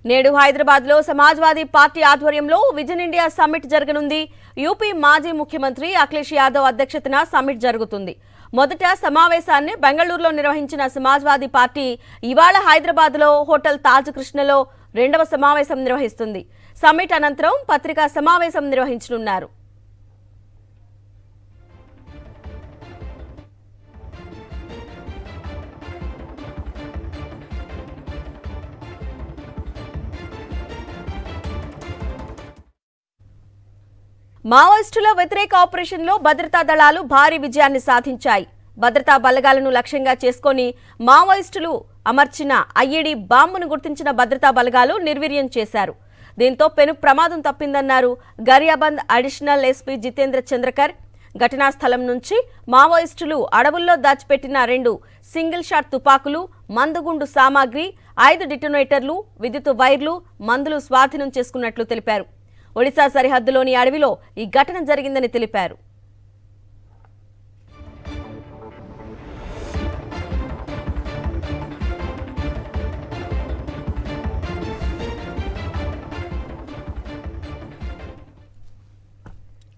నేడు హైదరాబాద్లో సమాజ్వాదీ పార్టీ ఆధ్వర్యంలో విజన్ ఇండియా సమ్మిట్ జరగనుంది. యూపీ మాజీ ముఖ్యమంత్రి అఖిలేష్ యాదవ్ అధ్యక్షతన సమ్మిట్ జరుగుతుంది. మొదట సమావేశాన్ని బెంగళూరులో నిర్వహించిన సమాజ్వాదీ పార్టీ ఇవాళ హైదరాబాద్లో హోటల్ తాజ్ కృష్ణలో రెండవ సమావేశం నిర్వహిస్తుంది. సమ్మిట్ అనంతరం పత్రికా సమావేశం నిర్వహించనున్నారు. మావోయిస్టుల వ్యతిరేక ఆపరేషన్లో భద్రతా దళాలు భారీ విజయాన్ని సాధించాయి. భద్రతా బలగాలను లక్ష్యంగా చేసుకుని మావోయిస్టులు అమర్చిన ఐఈడీ బాంబును గుర్తించిన భద్రతా బలగాలు నిర్వీర్యం చేశారు. దీంతో పెను ప్రమాదం తప్పిందన్నారు గరియాబంద్ అడిషనల్ ఎస్పీ జితేంద్ర చంద్రకర్. ఘటనా స్థలం నుంచి మావోయిస్టులు అడవుల్లో దాచిపెట్టిన 2 సింగిల్ షాట్ తుపాకులు, మందుగుండు సామాగ్రి, 5 డిటోనేటర్లు, విద్యుత్ వైర్లు, మందులు స్వాధీనం చేసుకున్నట్లు తెలిపారు. ఒడిశా సరిహద్దులోని అడవిలో ఈ ఘటన జరిగిందని తెలిపారు.